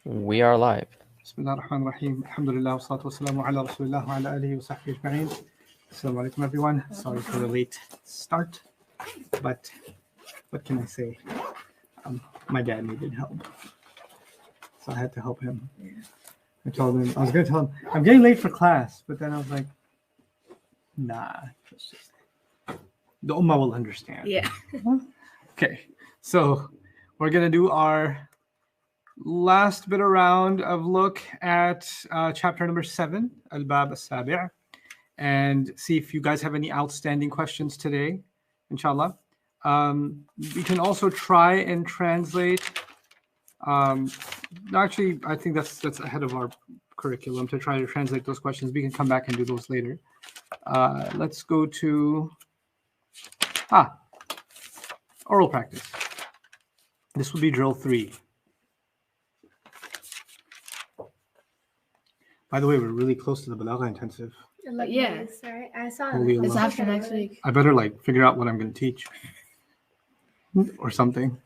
We are live. بسم الله الرحمن الرحيم الحمد لله والصلاة والسلام على رسول الله وعلى آله وصحبه أجمعين. Assalamu alaikum everyone. Sorry for the late start, but what can I say? My dad needed help, so I had to help him. I was going to tell him I'm getting late for class, but then I was like, nah, it's just the Ummah will understand. Yeah. Okay, so we're gonna do our last bit around of look at chapter number 7, Al-Bab As-Sabi', and see if you guys have any outstanding questions today, inshallah. We can also try and translate. Actually, I think that's ahead of our curriculum to try to translate those questions. We can come back and do those later. Let's go to oral practice. This will be drill 3. By the way, we're really close to the Balagha intensive. Yeah. Sorry, I saw Holy it. It's Allah. after next week. I better figure out what I'm going to teach or something.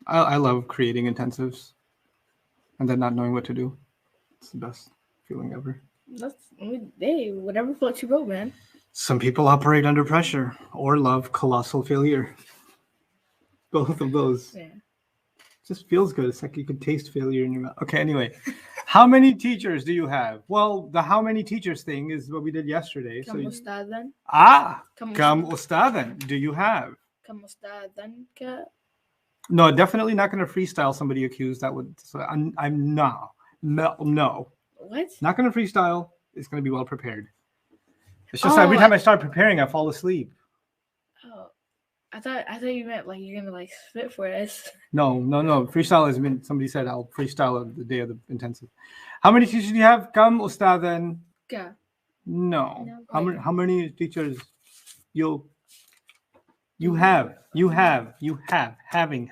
I love creating intensives and then not knowing what to do. It's the best feeling ever. Hey, whatever floats your boat, man. Some people operate under pressure or love colossal failure. Both of those. Yeah. Just feels good. It's like you can taste failure in your mouth. Okay, anyway. How many teachers do you have? Well, the how many teachers thing is what we did yesterday. Kam ustadan? Kam ustadan. Do you have? Kam ustadan ka? No, definitely not going to freestyle somebody accused. That would, so I'm no. What? Not going to freestyle. It's going to be well prepared. It's just every time I start preparing, I fall asleep. Oh, I thought you meant you're gonna spit for us. No. Freestyle has been. Somebody said I'll freestyle on the day of the intensive. How many teachers do you have? Kam ustadan? Ka. No. No. How many teachers? You have. Having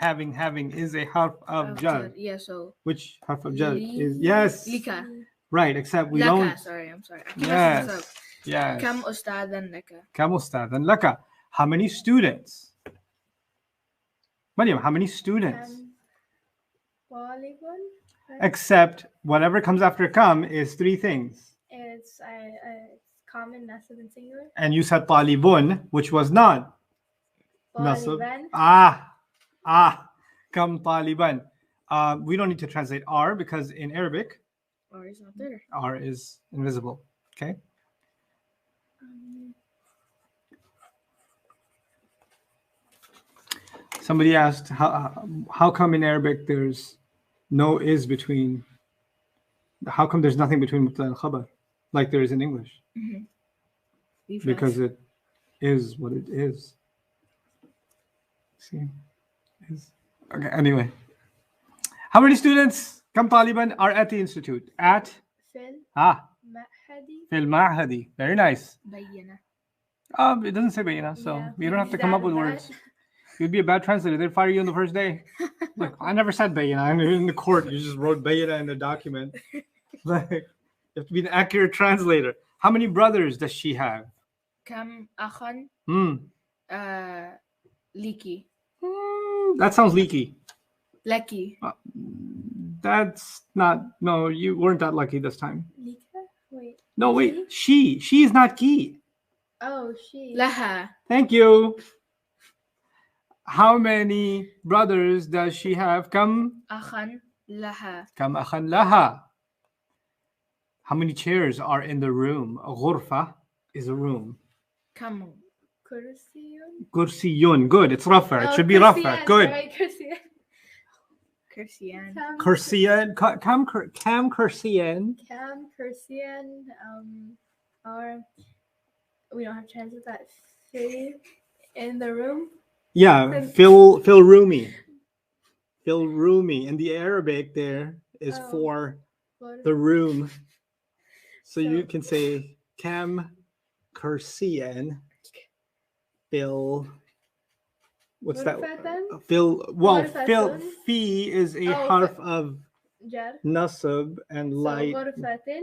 is a harf of jar. Yeah. So. Which harf of jar is yes. Lika. Right. Except we Laka. don't. Sorry, I'm sorry. I keep messing this up. Yes. Kam ustadan laka. Kam ustadan laka. How many students? Mariam, how many students? Volleyball. Except whatever comes after kam is 3 things. It's common, nasib, and singular. And you said talibun, which was not nasib. Taliban. Kam taliban. We don't need to translate R because in Arabic, Or is not there. R is invisible. Okay. Somebody asked how come in Arabic there's no is between. How come there's nothing between mubtada and khabar like there is in English? Mm-hmm. Because it is what it is. See, is okay. Anyway, how many students Kam Taliban are at the institute? At Fil. Mahadi. Fil Ma'hadi. Very nice. Bayyana. It doesn't say bayina, so Yeah. you don't have to Is come that up with bad? words. You'd be a bad translator. They'd fire you on the first day. Like, I never said bayina. I'm in the court. You just wrote bayina in the document. Like, you have to be an accurate translator. How many brothers does she have? Kam akhan liki. That sounds leaky. Lucky. That's not. No, you weren't that lucky this time. Lika? Wait. No, wait. She is not key. Oh, she. Laha. Thank you. How many brothers does she have? Kam Akhan laha. akhan laha. How many chairs are in the room? A ghurfa is a room. Kam. Kursiyun. Kursiyun. Good. It's rafa. It should be rafa. Good. Right, Kursiyan. Kursiyan. Kursiyan. Kam kursiyan. Cam, Kursiyan. Or we don't have to translate that. Fi in the room. Yeah. Fil rumi. Fil rumi. In the Arabic, there is for the room. So you can say Kam kursiyan. Fil. What's that? Fil. Well, fil. Fi is a harf of Jar. nasab and light. So غرفة.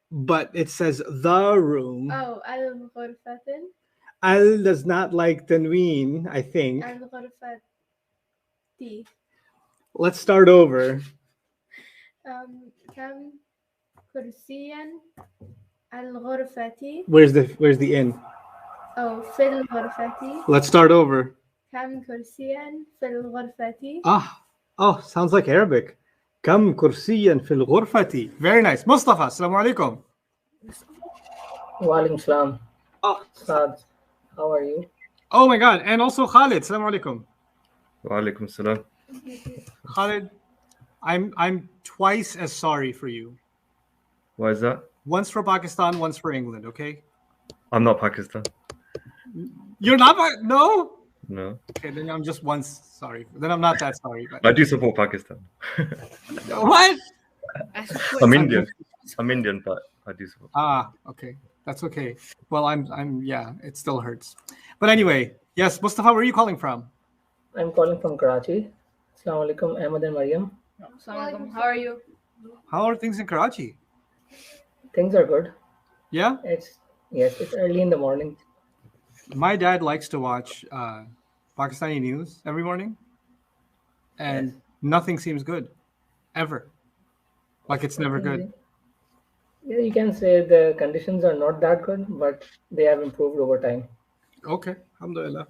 But it says the room. Oh, al-ghurfatin. Al does not like tanween, I think. Al-ghurfat. T. Let's start over. كم كرسيا الغرفة Where's the in? أو في الغرفة Let's start over. كم كرسيا في الغرفة Oh, sounds like Arabic. كم كرسيا في الغرفة. Very nice. Mustafa, assalamu alaikum. Walaikum salam. Oh, Saad, how are you? oh my God. And also Khalid, assalamu alaikum. Walaikum salam. Khalid, I'm twice as sorry for you. Why is that? Once for Pakistan, once for England, okay? I'm not Pakistan. You're not no? No. Okay, then I'm just once sorry. Then I'm not that sorry. But I do support Pakistan. what? I'm Indian. I'm Indian, but I do support. Okay. That's okay. Well, I'm yeah, it still hurts. But anyway, yes, Mustafa, where are you calling from? I'm calling from Karachi. Assalamu alaikum, Ahmed and Mariam. Assalamualaikum. How are you? How are things in Karachi? Things are good. Yeah? It's early in the morning. My dad likes to watch Pakistani news every morning, and nothing seems good, ever. Like it's never good. Yeah, you can say the conditions are not that good, but they have improved over time. Okay, alhamdulillah.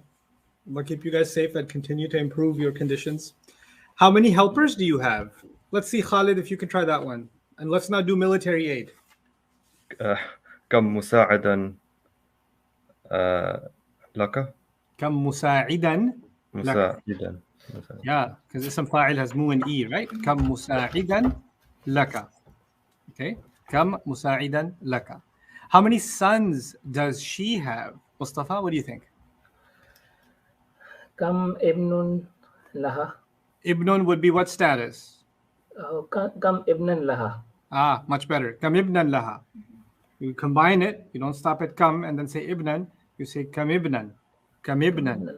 Allah keep you guys safe and continue to improve your conditions. How many helpers do you have? Let's see, Khalid, if you can try that one. And let's not do military aid. كم مساعدا لك؟ كم مساعدا مساعدا. Yeah, because اسم فاعل has mu and e, right? كم مساعدا لك. Okay. كم مساعدا لك. How many sons does she have? Mustafa, what do you think? Kam ibnun laha. Ibnun would be what status? Kam ibnan laha. Much better. Kam ibnan laha. You combine it. You don't stop at kam and then say ibnan. You say kam ibnan. Kam ibnan.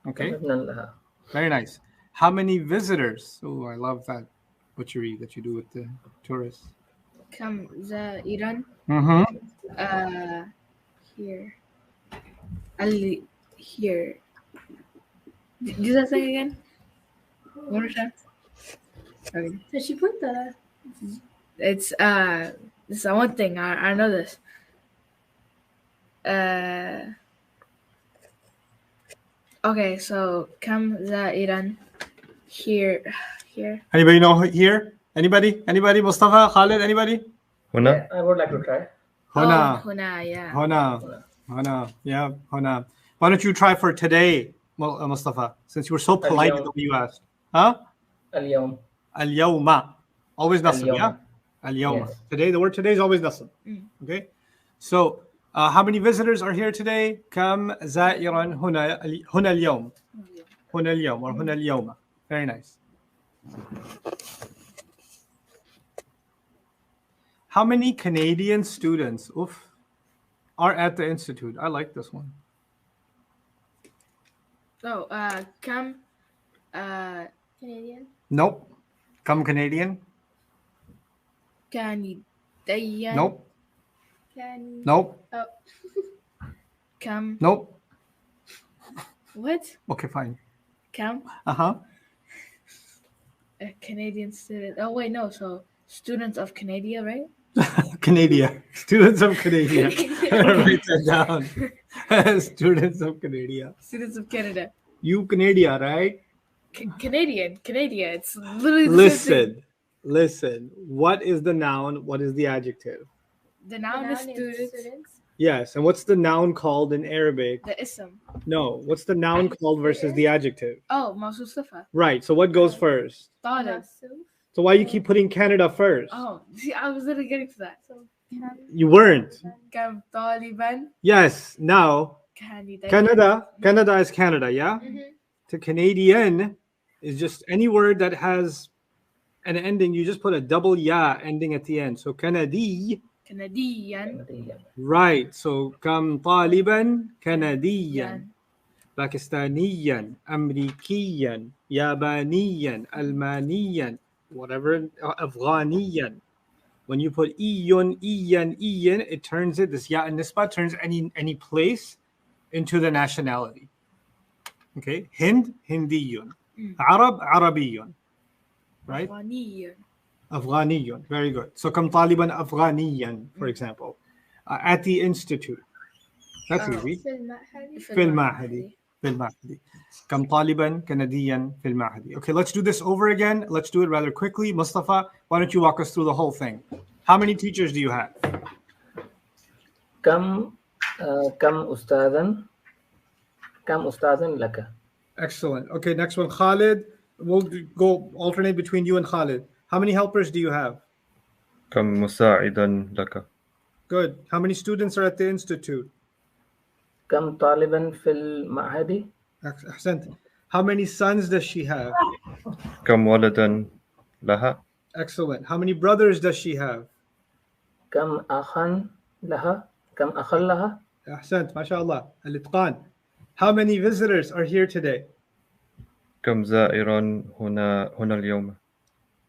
Okay. Kam ibnan laha. Very nice. How many visitors? Oh, I love that butchery that you do with the tourists. Kam zairan. Here. Here. Do that thing again. One more time. Okay. Did she put the It's this is one thing. I know this. Okay, so kam zairan here. Anybody know here? Anybody? Mustafa, Khalid, anybody? هنا. I would like to try. Hona. Huna, yeah. Hona. Yeah, Hona. Why don't you try for today, Mustafa, since you were so polite in the way you asked? Huh? Al-yawm. Al-yawma. Always nasab, yeah? Al-yawma. Yes. Today, the word today is always nasab. Okay? So, how many visitors are here today? Kam za'iran huna al-yawm. Huna al-yawm or huna al-yawma. Very nice. How many Canadian students are at the institute? I like this one. Oh, kam Canadian? Nope. Come Canadian? Canadian. Nope. Can Nope. Kam. Nope. What? Okay, fine. Kam. Uh-huh. A Canadian student. Oh wait, no. So students of Canada, right? Canada. Students of Canada. Write that down. Students of Canada. Students of Canada. You Canada, right? Canadian. It's literally the same thing. Listen. What is the noun? What is the adjective? The noun is students. Yes. And what's the noun called in Arabic? The ism. No. What's the noun called versus the adjective? Oh, Mawsuf Sifa. Right. So what goes first? Talib. So why you keep putting Canada first? Oh, see, I was literally getting to that. So You weren't. Kam Taliban. Yes. Now, Canada. Canada is Canada, yeah? To Canadian is just any word that has an ending. You just put a double ya ending at the end. So Canadi. Canadian. Right. So Kam Taliban Canadian. Pakistaniyan. Amerikiyan. Yabaniyan. Almaniyan. Whatever. Afghaniyan. When you put iyan, it turns it, this ya and nisba turns any place into the nationality. Okay? Hind, Hindiyun. Arab, Arabiyyun. Right? Afghani. Afghaniyyun. Very good. So kam taliban Afghaniyan, for example. At the institute. That's easy. في المعهد. في المعهد. في المعهد. كم طالبا كنديا في المعهد. Okay, let's do this over again. Let's do it rather quickly. Mustafa, why don't you walk us through the whole thing? How many teachers do you have? كم أستاذا لك. Excellent. Okay, next one, Khalid. We'll go alternate between you and Khalid. How many helpers do you have? كم مساعدا لك. Good. How many students are at the institute? كم طالبا في المعهد. Excellent. How many sons does she have? كم ولدا لها. Excellent. How many brothers does she have? كم أخا لها. كم أخا لها. Ahsant, mashallah. Al-Itqan. How many visitors are here today? كم زائرا هنا اليوم.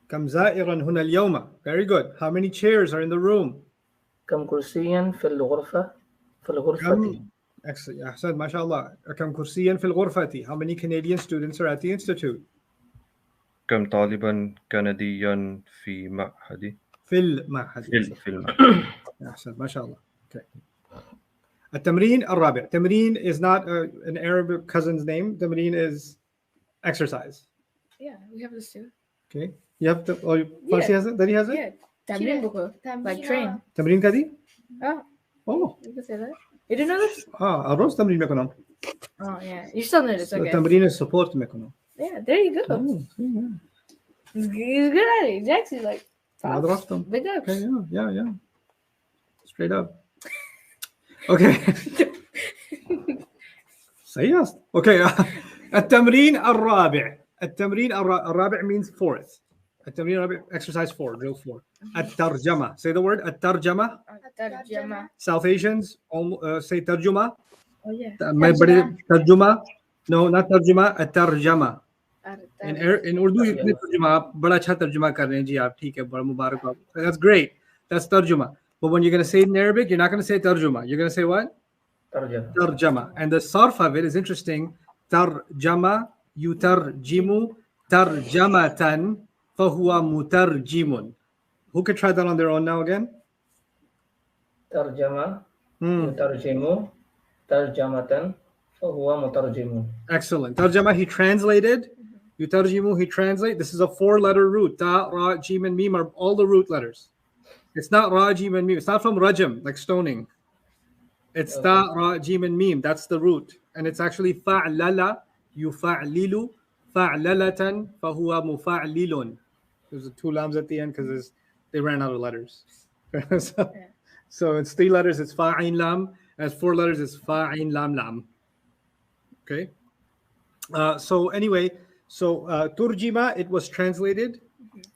كم زائرا هنا اليوم. Very good. How many chairs are in the room? كم كرسيا في الغرفة. Excellent. Ahsant, mashallah. كم كرسيا في الغرفة. How many Canadian students are at the institute? كم طالبا كنديا في معهد. في المعهد. في المعهد. أحسن ما شاء الله. Okay. التمرين الرابع. تمرين is not an Arabic cousin's name. تمرين is exercise. Yeah, we have this too. Okay. You have to. Oh, Yeah. Farsi has it. That he has it. Yeah, tamrin buku. Like train. تمرين كذي. Oh, Oh. you can say that. You didn't know this? الروز تمرين مكانه. Oh yeah, you still know this. Okay. تمرين support مكانه. Yeah, there you go. Oh, see, yeah. He's good at it. He's actually like ما ضربتم. big ups. Okay, yeah. Straight up. Okay. سياست. Okay. التمرين الرابع. التمرين الرابع means fourth. التمرين الرابع exercise 4, drill 4. الترجمة. Say the word الترجمة. Tarjama. South Asians say ترجمة. Oh yeah. My buddy ترجمة. No, not ترجمة. الترجمة. In Urdu you say ترجمة. बड़ा अच्छा तर्जुमा कर रहे हैं जी आप. ठीक है. बड़ा मुबारक आप. That's great. That's ترجمة. But when you're going to say it in Arabic, you're not going to say ترجمة. You're going to say what? ترجمة. ترجمة. And the sarf of it is interesting. ترجمة يترجم ترجمة فهو مترجم. Who could try that on their own now again? ترجمة يترجم ترجمة فهو مترجم. Excellent. ترجمة, he translated. يترجم, he translate. This is a 4-letter root. Ta, ra, jim, and mim are all the root letters. It's not ra, jim, and mim. It's not from rajam, like stoning. It's ta, ra, jim, and mim. That's the root. And it's actually fa'lala, yufa'lilu, fa'lalatan, fahuwa mufa'lilun. There's 2 lams at the end because they ran out of letters. So it's 3 letters, it's fa'in lam. As 4 letters, it's fa'in lam lam. Okay. So anyway, turjima, it was translated.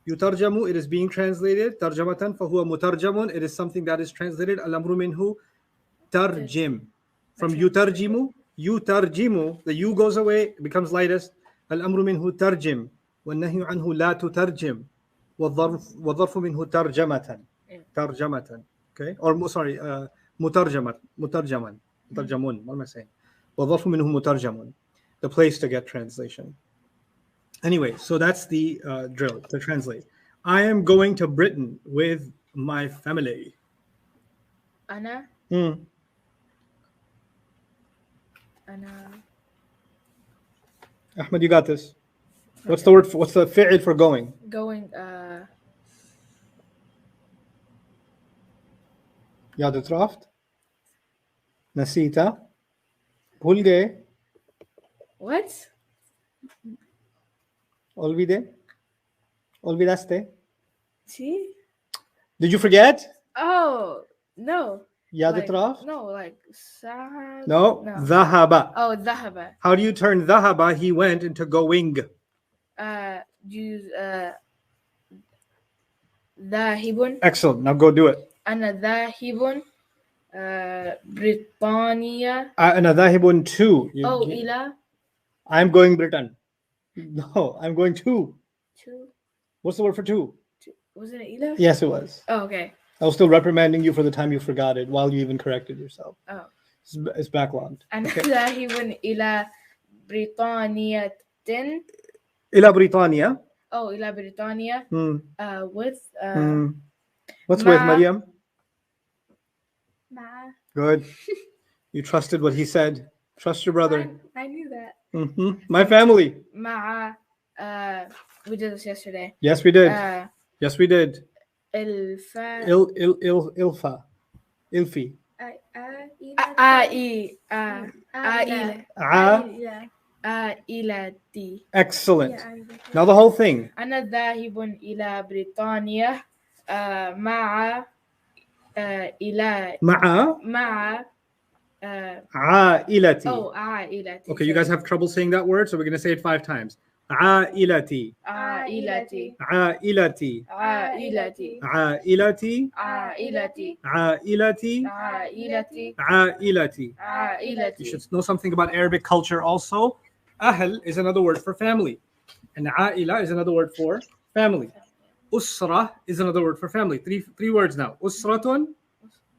Yutarjamu, it is being translated. Tarjamatan fahuwa mutarjamun, it is something that is translated. Al-amru minhu tarjim. From yutarjimu, the you goes away, it becomes lightest. Al-amru minhu tarjim. وَالنَّهْيُ عَنْهُ لَا تُتَرْجِمْ وَالظَّرْفُ مِنْهُ تَرْجَمَةً. تَرْجَمَةً. Okay. Or sorry, مُتَرْجَمَةً. مُتَرْجَمًا. مُتَرْجَمٌ. What am I saying? وَالظَّرْفُ مِنْهُ مُتَرْجَمٌ. The place to get translation. Anyway, so that's the drill to translate. I am going to Britain with my family. Ana. Ahmed, you got this. What's the word? What's the fi'il for going? Going. याद रफ्त नसीता भूल गए What? olvidaste. See? Did you forget? Oh no. याद Like, रफ्त? no, like sahab. No. ذهب. Oh, dhahaba. How do you turn ذهب? He went into going. Use dhahibun. Excellent. Now go do it. Ana dhahibun. Britannia. أنا ذاهب to. Ila. I'm going Britain. No, I'm going to. Two. What's the word for to? Wasn't it Ila? Yes, it was. Oh, okay. I was still reprimanding you for the time you forgot it while you even corrected yourself. Oh. It's backlogged. Ana Okay. dhahibun ila Britanniatin. إلى بريطانيا. إلى بريطانيا. Hmm. With What's with مع- Maryam? مع. Good. You trusted what he said. Trust your brother. I knew that. My family. مع we did this yesterday. Yes, we did. Yes, we did. الفا Ilfa. Ilfi. عائلتي. Excellent. Yeah, Now the whole thing. أنا ذاهب إلى بريطانيا مع إلى مع عائلتي. عائلتي. Okay, you guys have trouble saying that word, so we're going to say it 5 times. عائلتي. عائلتي. عائلتي. عائلتي. عائلتي. عائلتي. عائلتي. عائلتي. عائلتي. عائلتي. You should know something about Arabic culture also. Ahl is another word for family. And Aila is another word for family. Usra is another word for family. Three words now. Usratun,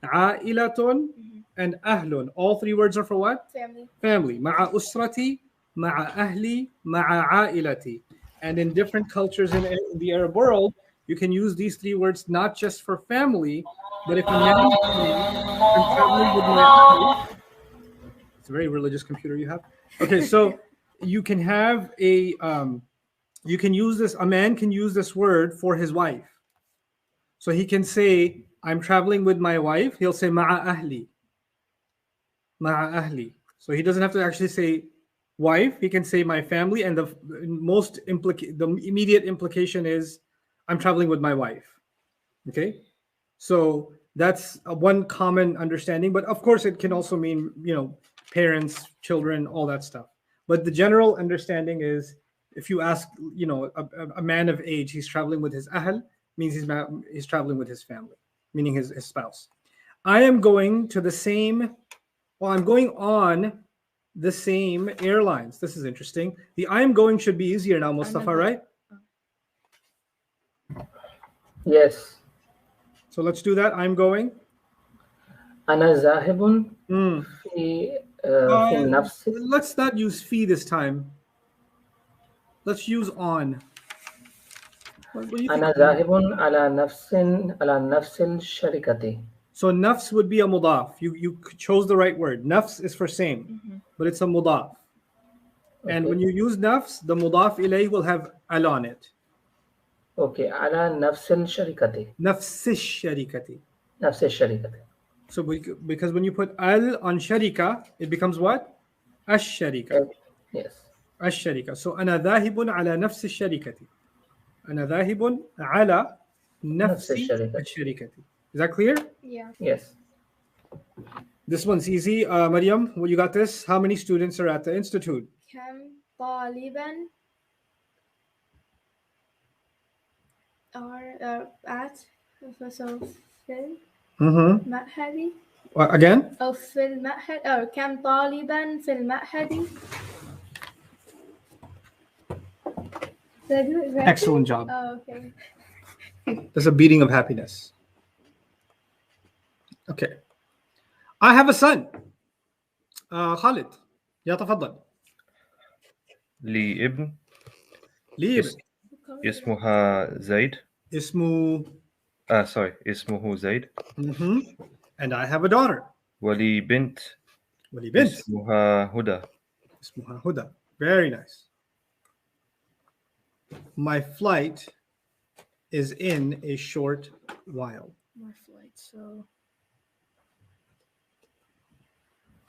Ailatun, and Ahlun. All 3 words are for what? family. Family. Ma'a usrati, ma'a ahli, ma'a ailati. And in different cultures in the Arab world, you can use these 3 words not just for family, but if a man is saying, I'm traveling with my ahli. It's a very religious computer you have. Okay, so you can have a you can use this, a man can use this word for his wife. So he can say, I'm traveling with my wife. He'll say ma'a ahli. Ma'a ahli. So he doesn't have to actually say wife. He can say my family, and the immediate implication is I'm traveling with my wife. Okay? So that's one common understanding, but of course it can also mean, parents, children, all that stuff. But the general understanding is, if you ask, a man of age, he's traveling with his ahl, means he's traveling with his family, meaning his spouse. I am going to the same, I'm going on the same airlines. This is interesting. The I am going should be easier now, Mustafa, right? Yes. So let's do that. I'm going. أنا ذاهب في نفس. Let's not use fee this time. Let's use on. What do you أنا think? ذاهب على نفس الشركة. So nafs would be a mudaf. You chose the right word. Nafs is for same, but it's a mudaf. And when you use nafs, the mudaf ilayh will have al on it. Okay, على نفس الشركة. نفس الشركة. نفس الشركة. So because when you put al on sharika, it becomes what? Ash-sharika. Yes. Ash-sharika. So أنا ذاهب على نفس الشركة. أنا ذاهب على نفس الشركة. Is that clear? Yeah. Yes. This one's easy. Maryam, you got this? How many students are at the institute? كم طالبا are at so في المعهد Again? أو في المعهد أو كم طالبا في المعهد. Did I do it right? Excellent job. Oh, okay. That's a beating of happiness. Okay. I have a son. Khalid. يتفضل. لي ابن لي ابن. اسمها زيد. اسمه اسمه زيد. And I have a daughter. ولي بنت. ولي بنت. اسمها هدى. اسمها هدى. Very nice. My flight is in a short while. My flight, so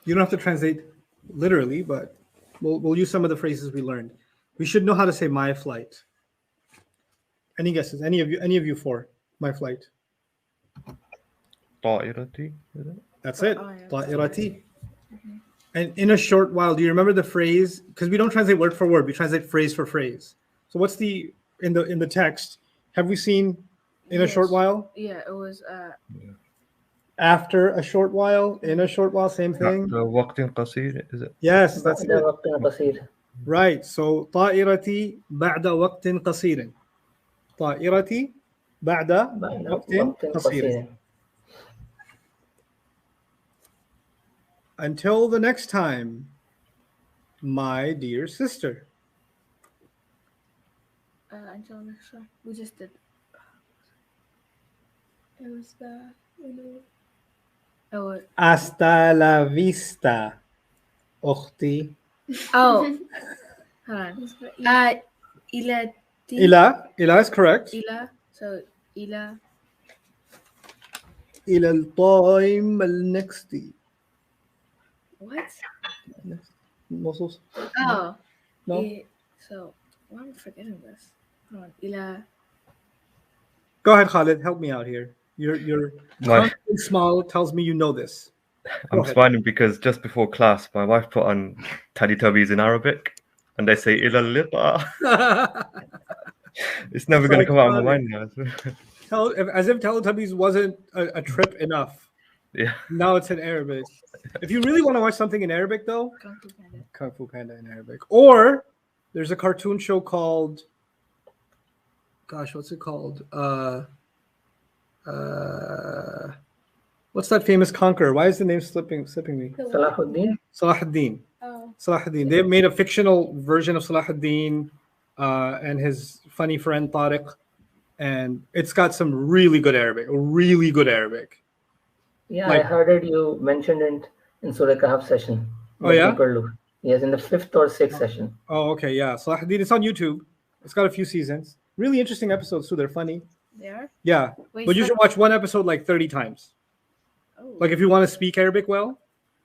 You don't have to translate literally, but we'll use some of the phrases we learned. We should know how to say my flight. Any guesses? Any of you for my flight? طائرتي. That's it. طائرتي. And in a short while, do you remember the phrase? Because we don't translate word for word, we translate phrase for phrase. So what's the in the text? Have we seen in a short while? Yeah, it was After a short while, in a short while, same thing. وقت قصير. Is it? Yes, that's بعد it. وقت قصير. Right. So طائرتي بعد وقت قصير. طائرتي بعد وقت قصير. Until the next time, my dear sister. until next time. We just did. It was the. Oh, Hasta la vista, أختي. hold on. It was the Ila ti. Ila is correct. Ila. So Ila. إلى الطائم النكستي. What? Muscles. Oh. No. So why am I forgetting this? Hold on. Ila. Go ahead, Khalid. Help me out here. Your My, smile tells me you know this. I'm ahead. smiling because just before class, my wife put on Teletubbies in Arabic, and they say "ila liqa." It's never going to come out of my mind now. As if Teletubbies wasn't a trip enough. Yeah. Now it's in Arabic. If you really want to watch something in Arabic, though, Kung Fu Panda in Arabic. Or there's a cartoon show called, gosh, what's it called? What's that famous conqueror? Why is the name slipping me? Salahuddin. Salahuddin. Oh. Salahuddin. They made a fictional version of Salahuddin and his funny friend Tariq, and it's got some really good Arabic. Yeah, Like- I heard it. You mentioned it in Surah Kahf session. Oh, yeah? Yes, in the 5th or 6th session. Oh, okay, yeah. Salahuddin. It's on YouTube. It's got a few seasons. Really interesting episodes too. They're funny. They are? Yeah, Wait, but you so- should watch one episode like 30 times. Oh. Like if you want to speak Arabic well,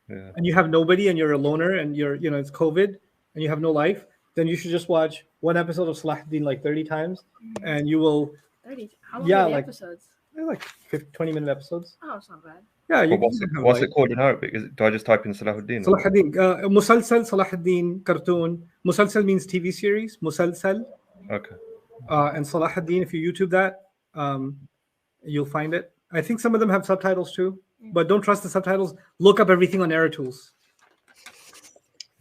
Yeah. and you have nobody and you're a loner and it's COVID and you have no life, then you should just watch one episode of Salahuddin like 30 times and you will 30. How long Yeah, are the like- episodes? they're like 20-minute episodes. Oh, it's not bad. Yeah, you But what's it called in Arabic? Do I just type in Salahuddin? or- Salahuddin. Musalsal Salahuddin cartoon. Musalsal means TV series. Musalsal. Okay. And Salahuddin, if you YouTube that, you'll find it. I think some of them have subtitles too, but don't trust the subtitles. Look up everything on AirTools.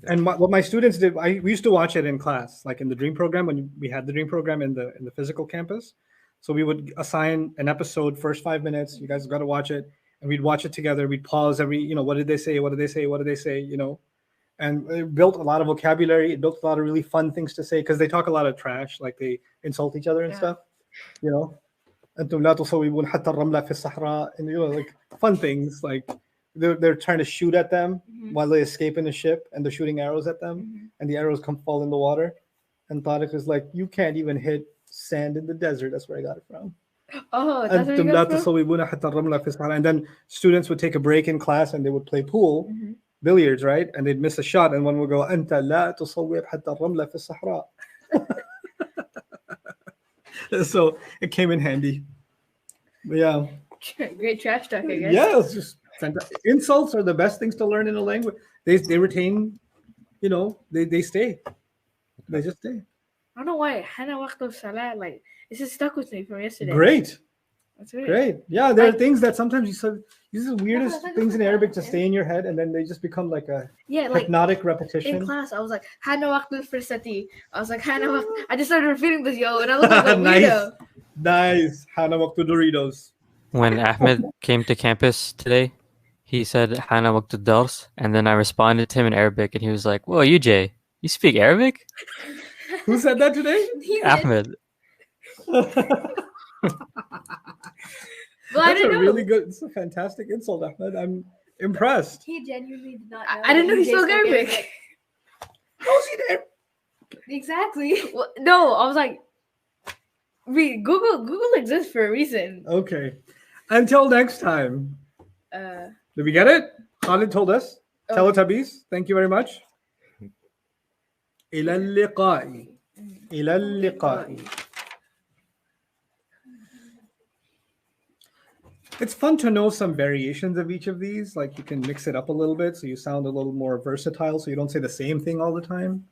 And what my students did, we used to watch it in class, like in the Dream program when we had the Dream program in the physical campus. So we would assign an episode, first 5 minutes. You guys got to watch it, and we'd watch it together. We'd pause every, what did they say? What did they say? What did they say? And it built a lot of vocabulary. It built a lot of really fun things to say because they talk a lot of trash, like they insult each other and Yeah. stuff. أنتم لا تصوبون حتى الرملة في الصحراء, and like fun things like they're trying to shoot at them while they escape in the ship, and they're shooting arrows at them, and the arrows fall in the water, and Tariq is like, you can't even hit sand in the desert. That's where I got it from. Oh, that's where you أنتم لا got it from? تصوبون حتى الرملة في الصحراء. And then students would take a break in class and they would play pool, Mhm. billiards, right? And they'd miss a shot, and one would go أنت لا تصوب حتى الرملة في الصحراء. So it came in handy. But yeah. Great trash talk, I guess. Yeah, it's just fantastic. Insults are the best things to learn in a language. They retain, they stay. They just stay. I don't know why. Hana waqt salat, like, this is stuck with me from yesterday. Great. That's weird. Great. Yeah, there are Like- things that sometimes you said, these are the weirdest things in Arabic to stay in your head, and then they just become like a Yeah, like hypnotic in repetition. class, I was like, Hana waqt al-firsati. I was like, Hana waqt. I just started repeating this, yo, and I looked like a Nice. weirdo. Nice. Hana waqtu Doritos. When Ahmed came to campus today, he said Hana waqt dars, and then I responded to him in Arabic, and he was like, "Whoa, you Jay, you speak Arabic?" Who said that today? He did. Ahmed. Well, I That's a didn't know. really good, it's a fantastic insult, Ahmed. I'm impressed. He genuinely did not. I didn't know he spoke Arabic. How's he there? Exactly. Well, no, I was like, Google exists for a reason. Okay. Until next time. Uh, Did we get it? Khalid told us. Oh. Teletubbies. Thank you very much. إلى اللقاء. إلى اللقاء. It's fun to know some variations of each of these. Like you can mix it up a little bit so you sound a little more versatile so you don't say the same thing all the time.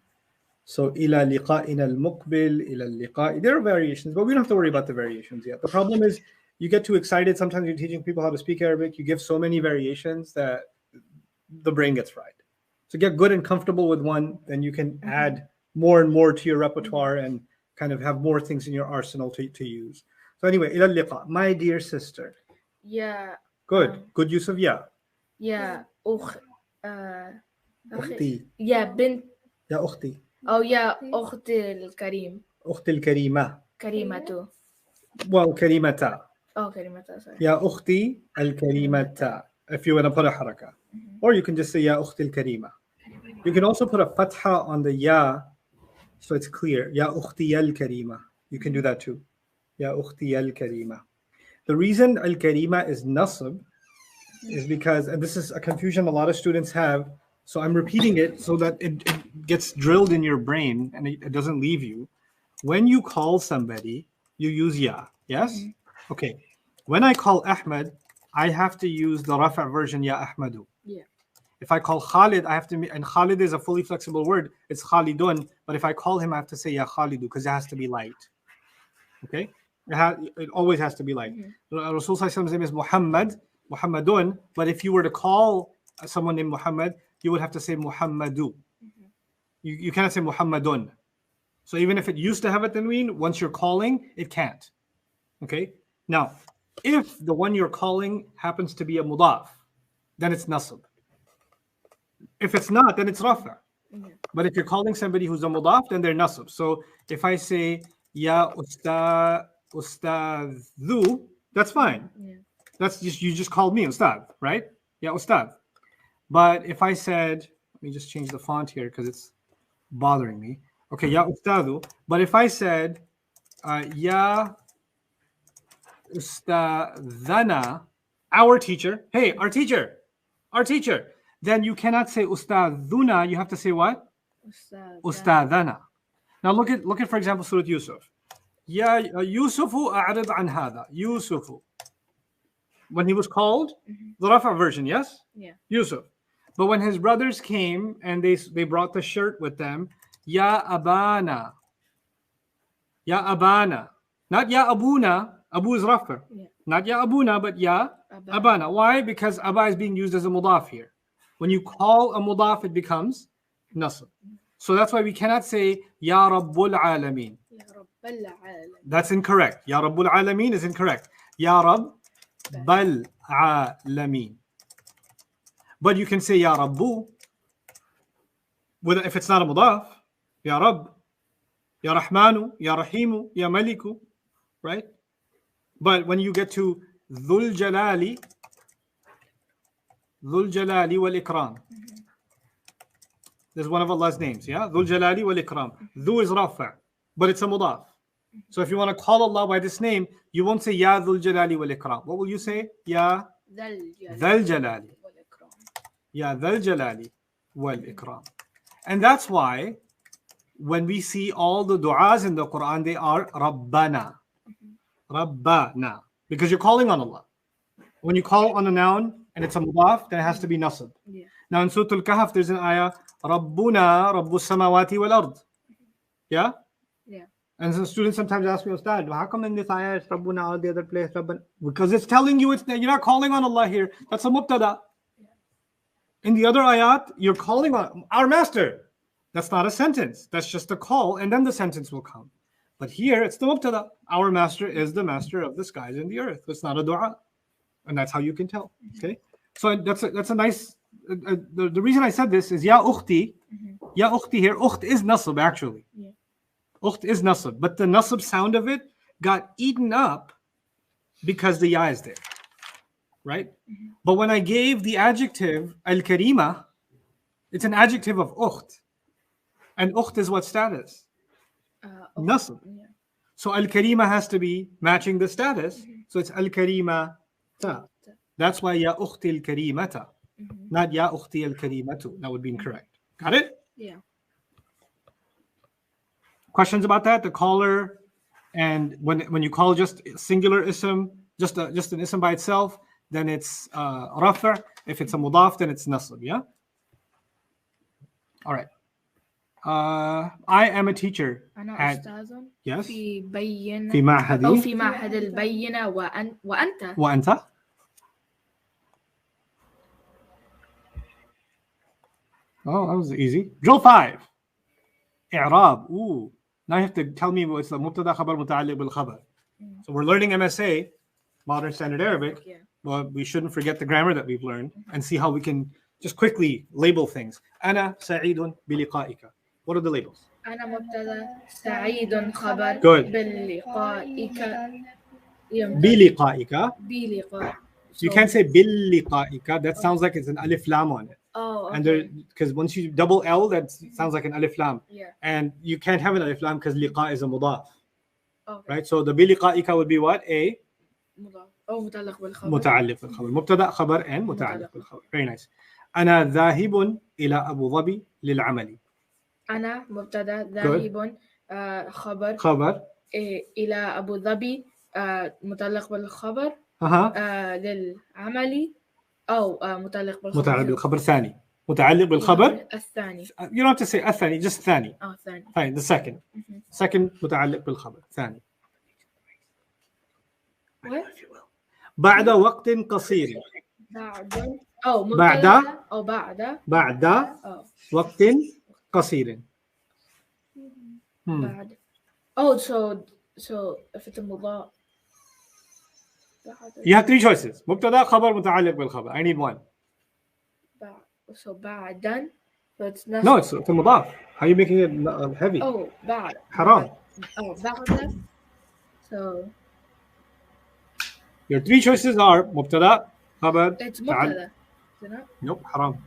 So إلى لقائنا المقبل إلى اللقاء. There are variations, but we don't have to worry about the variations yet. The problem is you get too excited. Sometimes you're teaching people how to speak Arabic. You give so many variations that the brain gets fried. So get good and comfortable with one, then you can add more and more to your repertoire and kind of have more things in your arsenal to use. So anyway, إلى اللقاء. My dear sister. yeah, Good. Good use of ya. yeah, أختي. yeah, bint. يا أختي. Oh yeah, أخت الكريم. أختي الكريمة. كريمة. Well, كريمة. Oh, كريمة. Sorry. يا أختي الكريمة. If you want to put a حركة. Or you can just say يا أختي الكريمة. You can also put a fatha on the ya so it's clear. يا أختي الكريمة. You can do that too. يا أختي الكريمة. The reason al-karima is nasb is because, and this is a confusion a lot of students have, so I'm repeating it so that it gets drilled in your brain and it doesn't leave you. When you call somebody, you use ya, yes? Okay. When I call Ahmed, I have to use the rafa' version, ya Ahmadu. Yeah. If I call Khalid, I have to, and Khalid is a fully flexible word, it's Khalidun, but if I call him, I have to say ya Khalidu because it has to be light. Okay? It always has to be light. Rasul Sallallahu Alaihi Wasallam's name is Muhammad, Muhammadun, but if you were to call someone named Muhammad, you would have to say Muhammadu. You cannot say Muhammadun. So even if it used to have a tanween, once you're calling, it can't. Okay? Now, if the one you're calling happens to be a mudaf, then it's nasb. If it's not, then it's rafa'. But if you're calling somebody who's a mudaf, then they're nasb. So if I say ya ustadhu, that's fine. Yeah. That's just, you just called me ustad, right? Ya ustad. But if I said, let me just change the font here because it's bothering me. Okay, ya ustadhu. But if I said ya ustadhana, our teacher, hey, our teacher, then you cannot say ustadhuna, you have to say what? Ustadhana. Now look at for example Surah Yusuf. Ya Yusufu a'rid an hadha. Yusufu. When he was called, the rafa' version, yes? Yeah. Yusuf. But when his brothers came and they brought the shirt with them, Ya Abana. Ya Abana. Not Ya Abuna. Abu is rafa'. Yeah. Not Ya Abuna, but Ya Abana. Why? Because Aba is being used as a mudaf here. When you call a mudaf, it becomes nasb. So that's why we cannot say Ya Rabbul Alameen. That's incorrect. Ya Rabbul Alameen is incorrect. Ya Rabbul Alameen. But you can say Ya Rabbu if it's not a mudaf. Ya Rabb, Ya Rahmanu, Ya Rahimu, Ya Maliku, right? But when you get to Dhul Jalali wal Ikram, there's one of Allah's names, yeah? Dhul Jalali wal Ikram. Dhu is rafa', but it's a mudaf. So if you want to call Allah by this name, you won't say Ya Dhul Jalali wal Ikram. What will you say? Ya Dhul Jalali. Ya Dhul Jalali wal Ikram. And that's why when we see all the du'as in the Quran, they are Rabbana. Rabbana. Because you're calling on Allah. When you call on a noun and it's a mudaf, then it has to be nasab. Yeah. Now in Surah Al-Kahf, there's an ayah, Rabbuna Rabbus Samawati wal Ard. Yeah? Yeah. And so students sometimes ask me, Ustad, how come in this ayah it's Rabbuna or the other place Rabbana? Because it's telling you you're not calling on Allah here. That's a mubtada. In the other ayat, you're calling on our master. That's not a sentence. That's just a call, and then the sentence will come. But here, it's the mubtada. Our master is the master of the skies and the earth. It's not a dua. And that's how you can tell. Okay? So that's a nice... the reason I said this is Ya Ukhti. Ya Ukhti here. Ukht is nasab, actually. Yeah. Ukht is nasab. But the nasab sound of it got eaten up because the ya is there. Right? But when I gave the adjective al-karima, it's an adjective of ukht. And ukht is what status? Nasab. Yeah. So al-karima has to be matching the status. So it's al-karima ta. That's why ya ukhti al-karimata. Not ya ukhti al-karimatu. That would be incorrect. Got it? Yeah. Questions about that? The caller, and when you call just singular ism, just an ism by itself, then it's rafa'. If it's a mudaf, then it's nasab. Yeah. All right. I am a teacher. أنا at أستاذ yes في بينة في معهد أو في معهد البينة وأنت وأنت. Oh, that was easy. Drill 5. إعراب. Ooh. Now you have to tell me what's the مبتدا خبر متعلق بالخبر. So we're learning MSA, Modern Standard Arabic. Yeah. But we shouldn't forget the grammar that we've learned and see how we can just quickly label things. أنا سعيد بلقائك. What are the labels? أنا مبتدأ سعيد خبر Good. بلقائك بلقائك. بلقاء. You So- can't say بلقائك. That sounds like it's an alif lam on it. Oh, And there, okay. because once you double L, that sounds like an alif lam. Yeah. And you can't have an alif lam because liqa is a mudaf, Okay. right? So the بلقائك would be what? A مضاف أو متعلق بالخبر. متعلق بالخبر. مبتدأ خبر and متعلق بالخبر. Very nice. أنا ذاهب إلى أبو ظبي للعمل. أنا مبتدأ ذاهب خبر خبر. إلى أبو ظبي متعلق بالخبر للعمل أو متعلق بالخبر. متعلق بالخبر ثاني. متعلق بالخبر الثاني. You don't have to say الثاني, just ثاني. ثاني. Fine, the second. Second متعلق بالخبر ثاني. What? بعد وقت قصير. بعد بعد وقت قصير. بعد. Oh, so if it's a مضاف. You have three choices. مبتدا خبر متعلق بالخبر. I need one. So بعدا. So it's not. No, it's a مضاف. How are you making it heavy? Oh, بعد. حرام. Oh, بعد. So Your three choices are مبتدا خبر. it's مبتدا. Nope, حرام.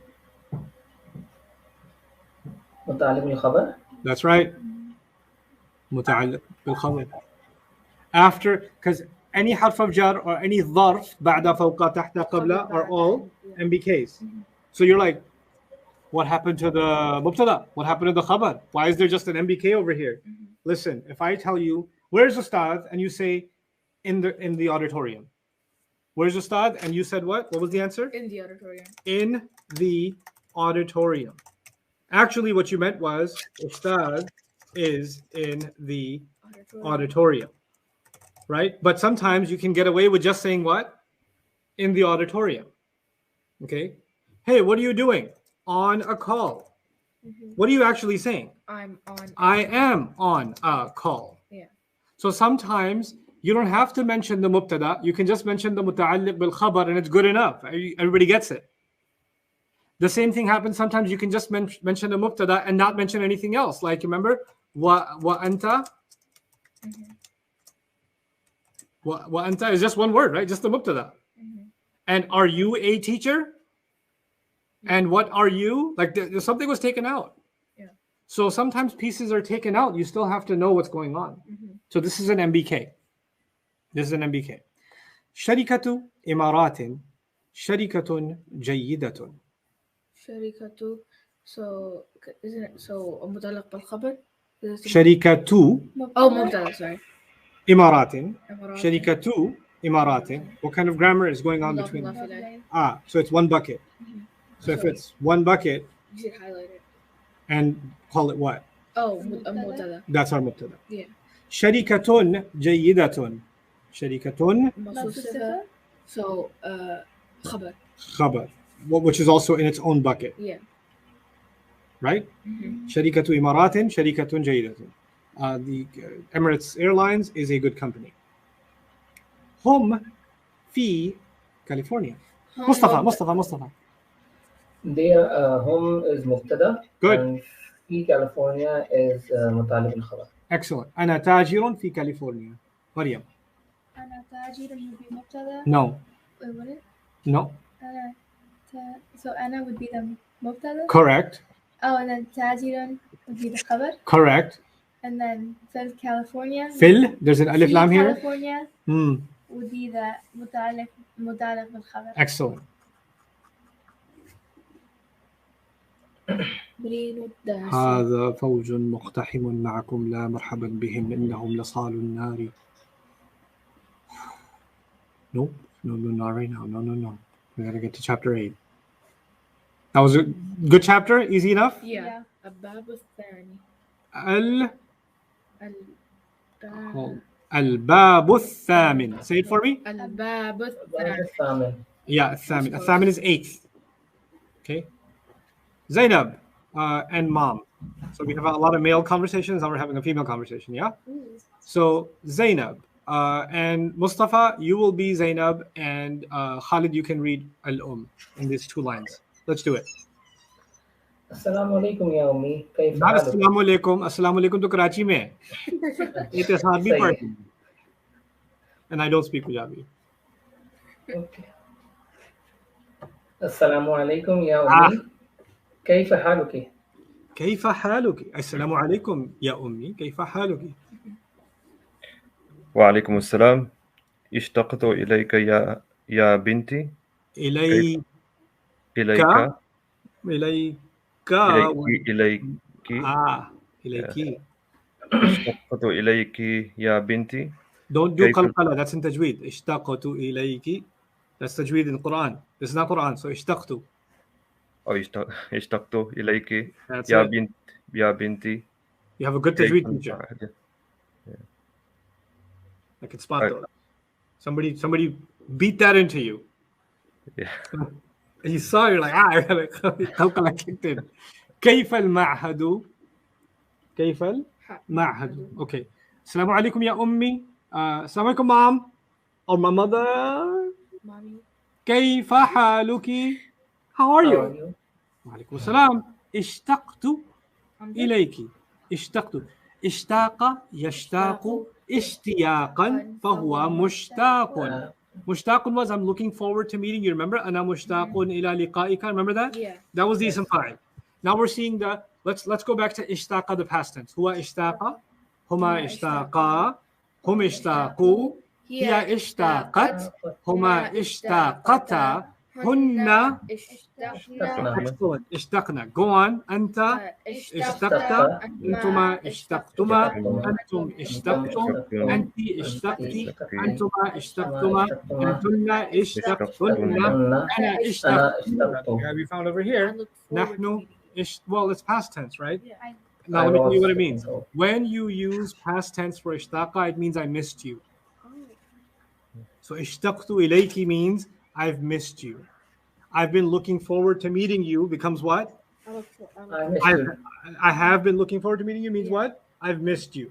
متعلق بالخبر. That's right. متعلق بالخبر. After, because any حرف of jar or any ظرف بعد فوق تحت قبل are all MBKs. So you're like, what happened to the مبتدا? What happened to the khabar? Why is there just an MBK over here? Listen, if I tell you, where's Ustad? And you say, in the auditorium. Where's Ustad? And you said what? What was the answer? In the auditorium. In the auditorium. Actually, what you meant was Ustad is in the auditorium, right? But sometimes you can get away with just saying what? In the auditorium. Okay. Hey, what are you doing? On a call. What are you actually saying? I'm on. I am on a call. Yeah. So sometimes you don't have to mention the mubtada. You can just mention the muta'alliq bil khabar and it's good enough. Everybody gets it. The same thing happens sometimes. You can just mention the mubtada and not mention anything else. Like, remember, wa anta. Wa anta is just one word, right? Just the mubtada. And are you a teacher? And what are you? Like, something was taken out. Yeah. So sometimes pieces are taken out. You still have to know what's going on. So this is an MBK. This is an MBK. شركة إمارات شركة جيدة. شركة. So isn't it so متعلق بالخبر? شركة Oh, مبتدا. Sorry. إمارات شركة إمارات. What kind of grammar is going on مضاف between? مضاف إليه. So it's one bucket. So if it's one bucket You should highlight it. and call it what? Oh, مبتدا. That's our mubtada. Yeah. شركة جيدة. شركة موصوف صفة. So خبر. خبر, which is also in its own bucket, Yeah. right? شركة إمارات شركة جيدة. The Emirates Airlines is a good company. هم في كاليفورنيا. مصطفى. Their home is مبتدا. Good. And في California is متعلق بالخبر. Excellent. أنا تاجر في كاليفورنيا. مريم. أنا تاجر would be مبتدا. No. Wait, what? No. So أنا would be the مبتدا. Correct. Oh, and then تاجر would be the خبر. Correct. And then Phil California. Phil, there's an alif في lam here. California would be the متعلق بالخبر. Excellent. بريل الداس. هذا فوج مقتحم معكم لا مرحبا بهم إنهم لصال النار. No, not right now. No. We gotta get to chapter 8. That was a good chapter, easy enough. Yeah. الباب الثاني. الباب الثامن. Say it for me. الباب الثاني. الثامن. Yeah, الثامن. الثامن is 8th. Okay. Zainab and mom. So we have a lot of male conversations. Now we're having a female conversation. Yeah. So Zainab and Mustafa, you will be Zainab, and Khalid, you can read al in these two lines. Let's do it. Assalamu alaikum ya ummi. Kayfa Not haluki? assalamu alaikum. Assalamu alaikum to Karachi mein. It is Harbi Sahi. party. And I don't speak Punjabi. Okay. Assalamu alaikum ya Ah. ummi. Kayfa haluki? كيف حالك؟ السلام عليكم يا أمي كيف حالك؟ وعليكم السلام اشتقت إليك يا بنتي إليك إليك إليك إليك إليك اشتقت إليك يا بنتي. Don't do كيف- قلقلة. That's in تجويد. اشتقت إليك. That's تجويد in Quran. This is not Quran. So اشتقت. أو اشتقت إليك That's يا it. بنتي. You have a good كيف tajweed teacher. I can spot Right. those. Somebody beat that into you. Yeah. And you saw, you're like, قلقلة kicked in. كيف المعهد؟ كيف المعهد؟ Okay. السلام عليكم يا أمي. السلام عليكم mom. Or my mother. Mommy. كيف حالك؟ How are How you? are you? وعليكم السلام. اشتقت I'm good. إليك. اشتقت. اشتاق يشتاق اشتياقا فهو مشتاق. مشتاق was I'm looking forward to meeting you. Remember? أنا مشتاق إلى لقائك. Remember that? Yeah. That was the اسم فاعل. Now we're seeing the let's go back to اشتاق the past tense. هو اشتاق. هما اشتاقا. هم اشتاقوا. هي اشتاقت. هما اشتاقتا. هن اشتقنا. excellent. اشتقنا. Go on. أنت اشتقت. أنتما اشتقتما. أنتم اشتقتم. أنت اشتقتي. أنتما اشتقتما. أنتن اشتقتن. أنا أنا اشتقت. اشتقت. Yeah, we found over here. نحن well, it's past tense, right? Yeah. Now let me tell you what it I means. was- When you use past tense for ishtaqa, it means I missed you. So ishtaqtu ilayki means I've missed you. I've been looking forward to meeting you becomes what? I missed you. I have been looking forward to meeting you means what? I've missed you.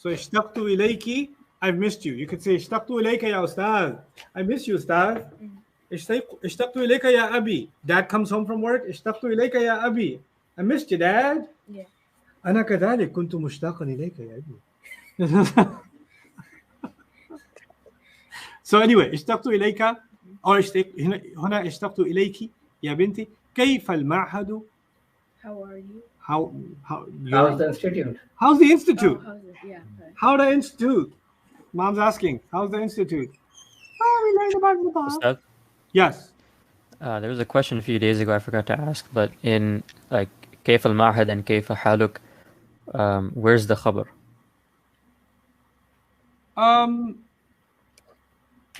So ishtaqtu ilayki, I've missed you. You could say ishtaqtu ilayka ya ustad. I miss you, ustad. Ishtaqtu ilayka ya abi. Dad comes home from work. Ishtaqtu ilayka ya abi. I missed you, Dad. Yeah. أنا كذلك كنت مشتاقا إليك يا ابني. So anyway, اشتقت إليك أو هنا اشتقت إليك يا بنتي. كيف المعهد؟ How are you? How How's the institute? how's the institute? Oh, how's it? Yeah. Sorry. How the institute? Mom's asking. How's the institute? Oh, we learned about the Bob. Ustad, Yes. there was a question a few days ago I forgot to ask, but in like كيف المعهد and كيف حالك, where's the khabar?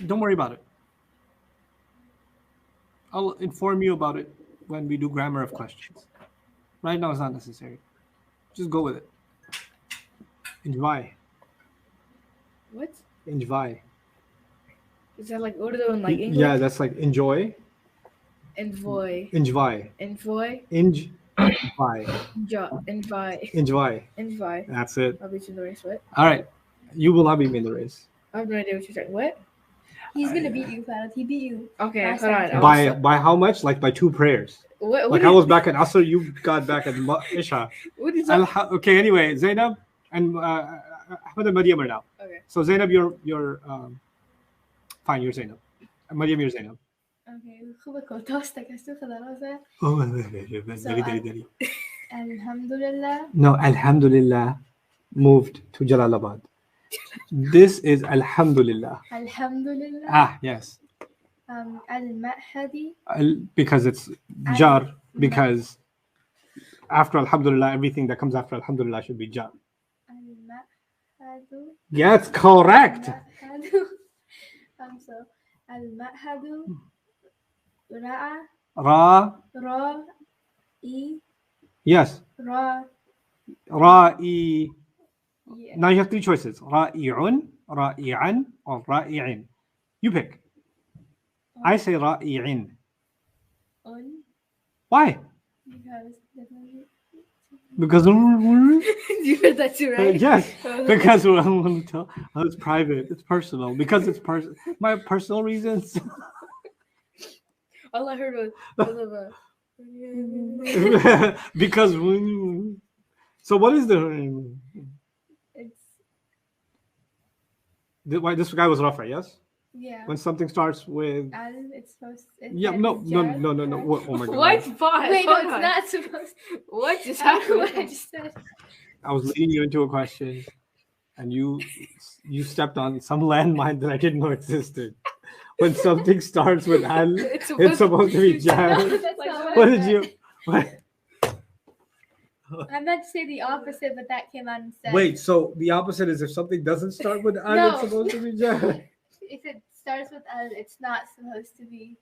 Don't worry about it. I'll inform you about it when we do grammar of questions. Right now, it's not necessary. Just go with it. Enjoy. What? Enjoy. Is that like Urdu and like English? Yeah, that's like enjoy. Envoy. Enjoy. Envoy. Enjoy. Envoy. Enjoy. Envoy. That's it. I'll beat you in the race. What? All right. You will not be me in the race. I have no idea what you're saying. What? He's gonna beat you, Farad. He beat you. Okay, Last hold on. time. By how much? Like by 2 prayers. What Like I was back at Asr, you got back at Isha. What is that? Okay, anyway, Zainab and Ahmed and Maryam are now. Okay. So Zainab, you're fine. You're Zainab. Maryam, you're Zainab. Okay, خوبه کاتاست که استو خدارازه. Oh, very. Alhamdulillah. No, Alhamdulillah moved to Jalalabad. This is Alhamdulillah. Alhamdulillah. Ah, yes. Al-Mahadi. Because it's Jar, because after Alhamdulillah, everything that comes after Alhamdulillah should be Jar. Al-Mahadu. Yes, correct. Al-Mahadu. So, Al-Mahadu. Ra'a. Ra, Ra-I. yes. Ra. Ra'i. Yeah. Now you have 3 choices. Ra'i'un, ra'i'an, or ra'i'in. You pick. I say ra'i'in. Un. Why? Because definitely. Because You heard that too, right? yes, because it's private, it's personal. Because it's my personal reasons. All I heard was Because so what is the It's why this guy was Rafa, yes? yeah. When something starts with Al, it's supposed. yeah, no. Jar, What, oh my god. What? Pause. Wait, no, Hold it's on. not supposed. What just What I happened? just said. I was leading you into a question, and you stepped on some landmine that I didn't know existed. When something starts with al, it's supposed to be jar. No, that's not What I did meant. you? What? I meant to say the opposite, but that came out instead. Wait, so the opposite is if something doesn't start with al, No. it's supposed to be jar. If it starts with Al, it's not supposed to be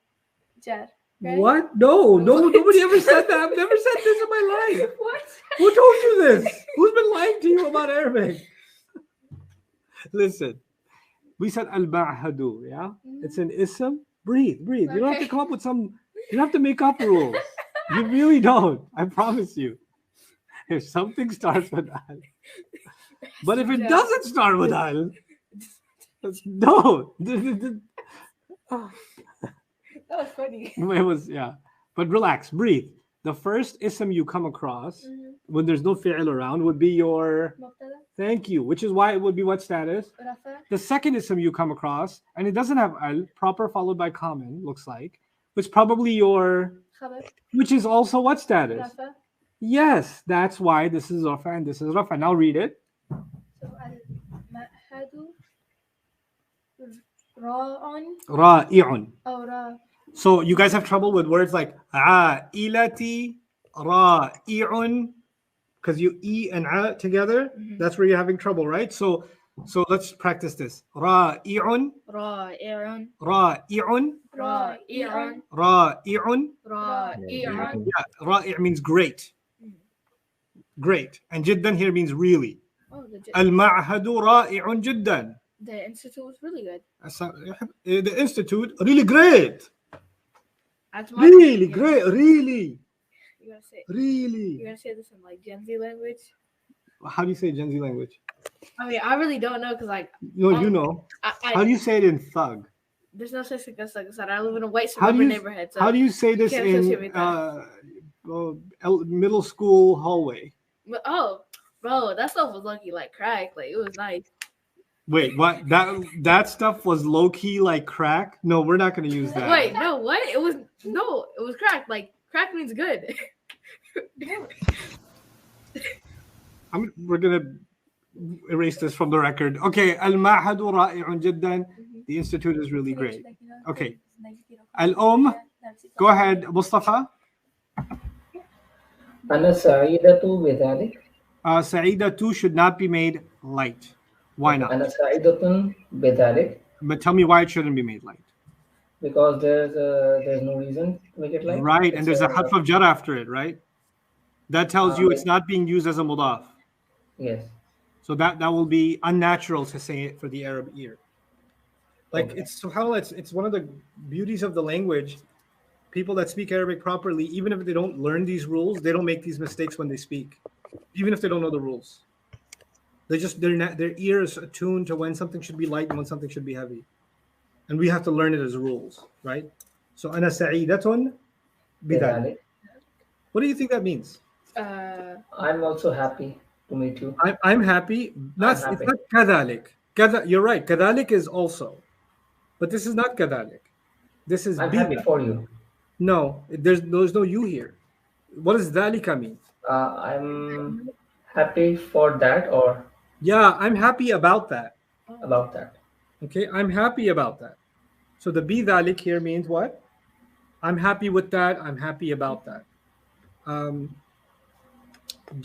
Jar. Right? What? No, nobody ever said that. I've never said this in my life. What? Who told you this? Who's been lying to you about Arabic? Listen, we said al-ma'hadu, yeah? It's an ism. Breathe. You don't have to Okay. come up with some, you don't have to make up rules. You really don't. I promise you. If something starts with al, but if it Yeah. doesn't start with al, no. That was funny. It was, yeah. But relax, breathe. The first ism you come across when there's no fi'l around would be your Mubtada, thank you, which is why it would be what status? Rafa, The second ism you come across, and it doesn't have al, proper followed by common, looks like, which probably your, Khabar, which is also what status? Rafa. Yes, that's why this is Rafa and this is Rafa. Now read it. So Al-Mahadu, Ra'un, Ra'i'un. or Ra. So you guys have trouble with words like a'ilati, ra'i'un, because you e and a together. That's where you're having trouble, right? So let's practice this. Ra'i'un, Ra'i'un. ra'i'un, Ra'i'un. ra'i'un. Ra'i'un. Yeah, ra'i' means great. Great. And jiddan here means really. Oh, Al-ma'hadu ra'i'un jiddan. the institute was really good. The institute, really great. That's my Really great. Really. You're Really. gonna say this in like Gen Z language? How do you say Gen Z language? I mean, I really don't know because like No, you know. How do you say it in thug? there's no such thing as like I said. I live in a white How do suburban you neighborhood. So how do you say this can't in associate with middle school hallway? oh, bro, that stuff was lucky like crack. Like it was nice. Wait, what? That stuff was low key like crack? No, we're not gonna use that. Wait, no, what? It was crack. Like crack means good. We're gonna erase this from the record. Okay, al-ma'hadu ra'i'un jiddan. The institute is really great. Okay. Al-Um, go ahead, Mustafa. أنا سعيدة بذلك. Sa'ida too should not be made light. Why not? أنا سعيدة بذلك But tell me why it shouldn't be made light. because there's no reason to make it like. Right, and It's there's a harf of jar after it, right? That tells you it's yeah. not being used as a mudaf. Yes. So that will be unnatural to say it for the Arab ear. Like Okay. it's subhanAllah, it's one of the beauties of the language. People that speak Arabic properly, even if they don't learn these rules, they don't make these mistakes when they speak, even if they don't know the rules. They just their ear is attuned to when something should be light and when something should be heavy, and we have to learn it as rules, right? So ana sa'idatun bidhalik. بذلك. What do you think that means? I'm also happy to meet you. I'm happy. It's happy. not kadhalik. You're right. Kadhalik is also, but this is not kadhalik. This is I'm bi. happy for you. No, there's no you here. What does dhalika mean? I'm happy for that or Yeah, I'm happy about that. about that. Okay, I'm happy about that. So the bi dhalik here means what? I'm happy with that. I'm happy about that.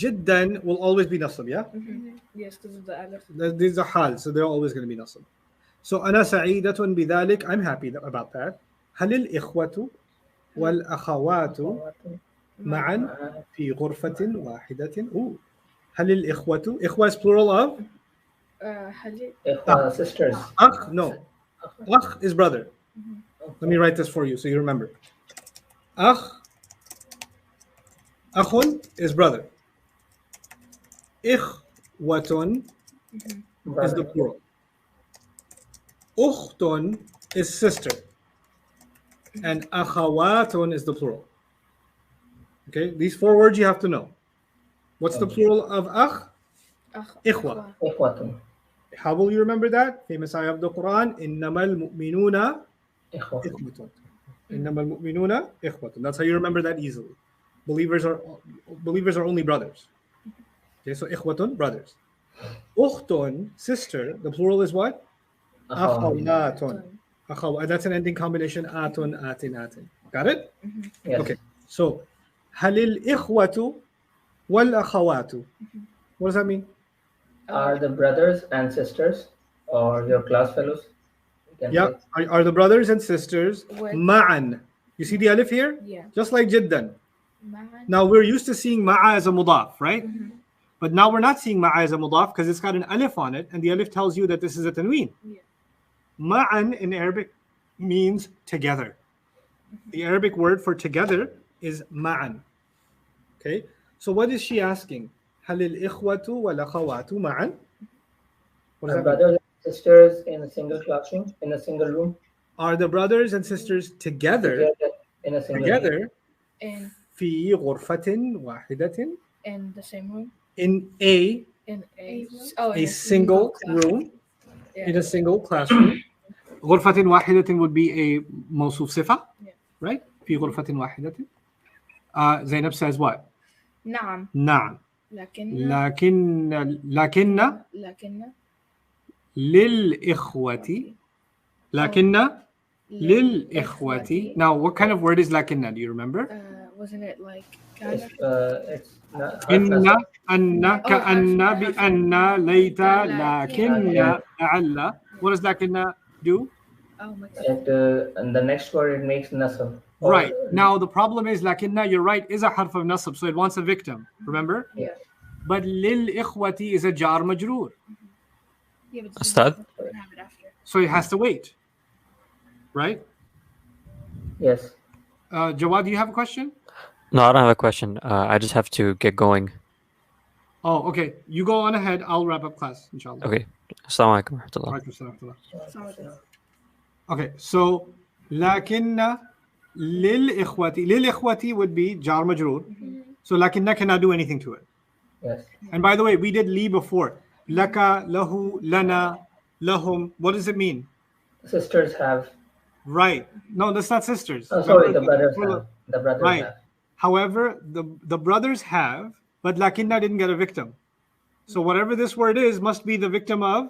Jiddan will always be nasab, yeah? Yes, because of the alif. These are hal, so they're always going to be nasab. So ana sa'idatun bidhalik, I'm happy about that. Halil ikhwatu wal akhawatu ma'an fi ghurfatin wahidatin. Ooh. Halil ikhwatu. Ikhwa is plural of? Halil. Sisters. Akh, no. Akh is brother. Let me write this for you so you remember. Akhun is brother. Ikhwatun is the Brother. plural. Ukhtun is sister. And akhawatun is the plural. Okay, these 4 words you have to know. What's the plural of akh? Ikhwa. إخوة. How will you remember that? Famous ayah of the Quran, إِنَّمَا الْمُؤْمِنُونَ إخوة. إِخْوَةٌ. إِنَّمَا الْمُؤْمِنُونَ إِخْوَةٌ. That's how you remember that easily. Believers are only brothers. Okay, so إخوة, brothers. أختٌ, sister, the plural is what? أخوات. أخوات. That's an ending combination. آتٌ, آتٍ, آتٍ. Got it? Yes. Okay. So, هل الإخوة والأخوات? What does that mean? Are the brothers and sisters or your class fellows? You can Yeah, say. are the brothers and sisters With- ma'an? You see the alif here? Yeah. Just like jiddan. Man. Now we're used to seeing ma'a as a mudaf, right? But now we're not seeing ma'a as a mudaf because it's got an alif on it, and the alif tells you that this is a tanween. Yeah. Ma'an in Arabic means together. The Arabic word for together is ma'an. Okay, so what is she asking? هل الإخوة والأخوات معا? What does Are that mean? brothers and sisters in a single classroom, in a single room, Are the brothers and sisters together in a single room? together In في غرفة واحدة in the same room. in a In a a single room Yeah. in a single classroom. غرفة واحدة would be a موصوف صفة, Yeah. right? في غرفة واحدة. Zainab says what? نعم. نعم. لكن لكن للإخوة للإخوة. Now, what kind of word is لكن? Do you remember? wasn't it like It's not إن أن كأن بأن ليت لكن لعل. What does لكن do? oh my god. and the next word it makes nasab. Right. Now, the problem is lakinna, you're right, is a harf of nasab, so it wants a victim. Remember? Yeah. But lil ikhwati is a jar majroor, Yeah, but Ustad? doesn't have it after. so it has to wait. Right? Yes. Jawad, do you have a question? No, I don't have a question. I just have to get going. Oh, okay. You go on ahead. I'll wrap up class, inshallah. Okay. Assalamu alaikum warahmatullah. Alaikum salam wa rahmatullah. Okay, so lakinna lil ikhwati would be jar majroor. So lakinna cannot do anything to it. Yes. And by the way, we did li before. Laka, lahu, lana, lahum. What does it mean? Sisters have. Right. No, that's not sisters. Oh, sorry, the Remember, brothers have. The brothers Right. have. However, the brothers have, but lakinna didn't get a victim. So whatever this word is must be the victim of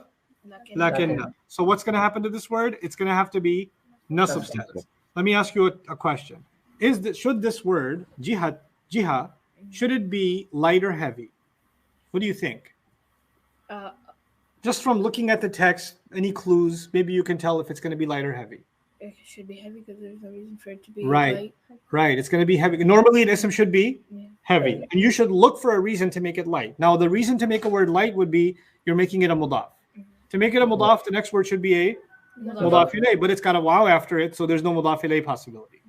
lakinna. So what's going to happen to this word? It's going to have to be nasab status. Let me ask you a question. Should this word, jiha, should it be light or heavy? What do you think? Just from looking at the text, any clues, maybe you can tell if it's going to be light or heavy. It should be heavy because there's no reason for it to be Right. light. Right, it's going to be heavy. Normally an ism should be Yeah. heavy. And you should look for a reason to make it light. Now, the reason to make a word light would be you're making it a mudaf. To make it a mudaf, the next word should be a mudaf ilayh, but it's got a waw after it, so there's no mudaf ilayh possibility.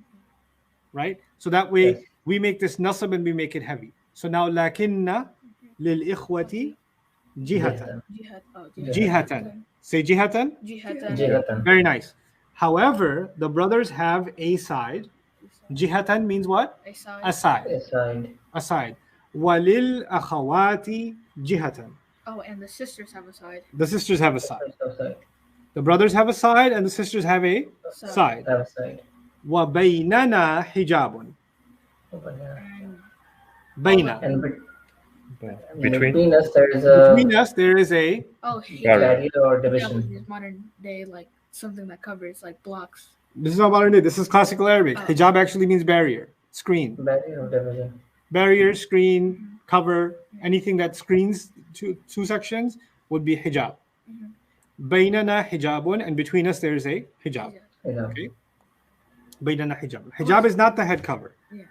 Right? So that way, Yes. we make this nasab and we make it heavy. So now, lakinna lil ikhwati jihatan. Jihad. Oh, Jihatan. Say jihatan. Jihatan. Jihatan. Very nice. However, the brothers have a side. Jihatan means what? A side. A side. Aside. A side. Walil akhawati jihatan. Oh, and the sisters have a side. The sisters have a side. Aside. The brothers have a side and the sisters have a side. Have a side. Wa baynana hijabun. And Bayna. And Between? between us there is a Between us, there is a oh, barrier or that was division. his modern day, like something that covers like blocks. this is not modern day. This is classical Arabic. Oh. Hijab actually means barrier, screen. Barrier or division. Barrier, screen, cover, anything that screens two sections would be hijab. Baynana hijabun, and between us there is a hijab. Yeah. Okay. Baynana hijab. Hijab is not the head cover. Yeah.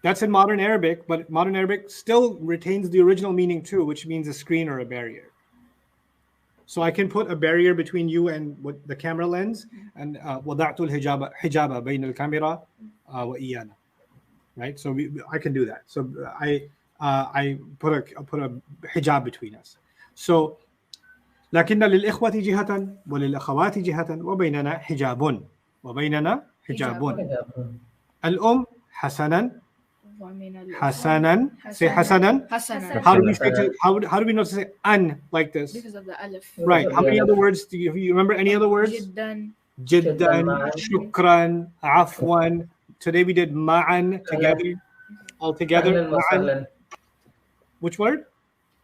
That's in modern Arabic, but modern Arabic still retains the original meaning too, which means a screen or a barrier. So I can put a barrier between you and what the camera lens, and وضعت الحجاب حجاب بين الكاميرا وإيانا. Right? So I can do that. So I put a hijab between us. So لكن للإخوة جهة وللأخوات جهة وبيننا حجاب. وبيننا حجاب. Yeah. الأم حسنا ومن الأصول. Hasanan. Say Hasanan. حسنا. How do we say to, how do we know to say an like this? Because of the alif. Right. How many other words do you remember? Any other words? جدا. Jiddan, Ma'an. shukran, afwan. Today we did ma'an together, all together. أهلا Ma'an. وسهلا. Which word?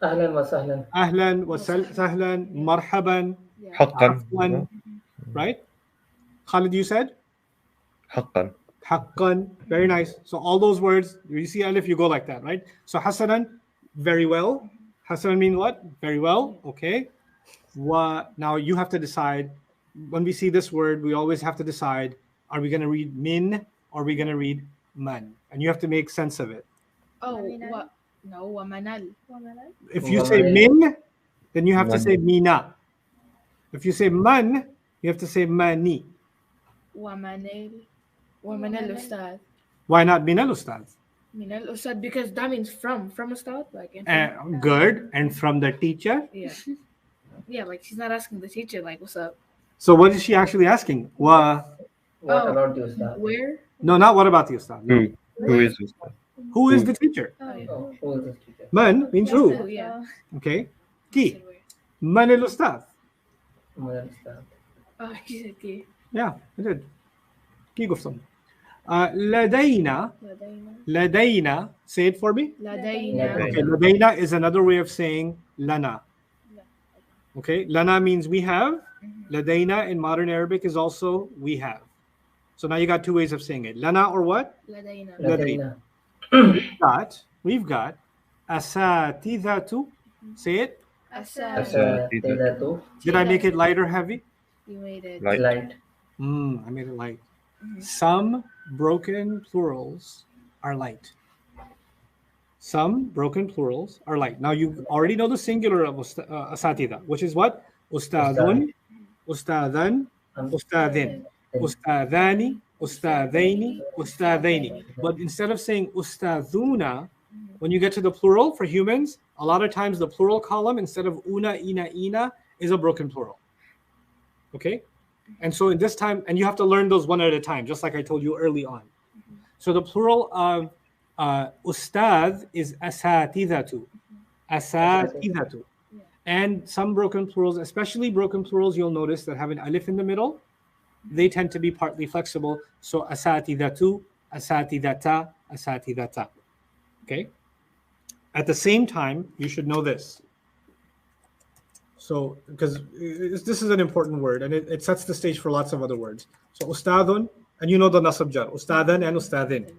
أهلا وسهلا. Ahlan wa sahlan, marhaban, حقا. afwan. Right? Khalid, you said? حقا. Haqqan. Very nice. So all those words, you see alif, you go like that, right? So hasanan, very well. Hasanan mean what? Very well. Okay. Wa. Now you have to decide. When we see this word, we always have to decide: are we going to read min or are we going to read man? And you have to make sense of it. Oh, Manal. what? No, ومنال. ومنال. If you say min, then you have to say mina. If you say man, you have to say mani. ومنال. ومن الأستاذ. Why not min al ustad? من الأستاذ because that means from Ustad, like. Good. And from the teacher. Yeah. Yeah, like she's not asking the teacher like, "What's up?" So what is she actually asking? Wa. What Oh. about you, Ustad? Where? No, not what about the ustad. Who is Ustad? Who is the teacher? Oh, yeah. Oh, who is this teacher? Man means Oh, who. yeah. Okay. Ki. Man al ustad. Well, Ustad. Oh, she said key. Yeah, I did. Ki guftam. Ladaina. لدينا. Ladaina. Say it for me. لدينا. Okay, ladaina is another way of saying lana. Okay, lana means we have. Ladaina in modern Arabic is also we have. So now you got two ways of saying it. Lana or what? لدينا. Ladaina. We've got asatidhatu. Say it. أساتذة. Asatidatu. Did I make it light or heavy? You made it. Light. Light. I made it light. Some broken plurals are light. Some broken plurals are light. Now you already know the singular of asatidha, which is what? Ustadun, ustadan, ustadin, ustadani, ustadaini, ustadaini. But instead of saying ustaduna, when you get to the plural for humans, a lot of times the plural column instead of una, ina is a broken plural. Okay? And so in this time, and you have to learn those one at a time, just like I told you early on. So the plural of ustad is asatidhatu. Asatidhatu. And some broken plurals, especially broken plurals, you'll notice that have an alif in the middle, they tend to be partly flexible. So asatidhatu, asatidhata, asatidhata. Okay? At the same time, you should know this. So, because this is an important word and it sets the stage for lots of other words. So, ustadun, and you know the nasab jar, ustadan and ustadin.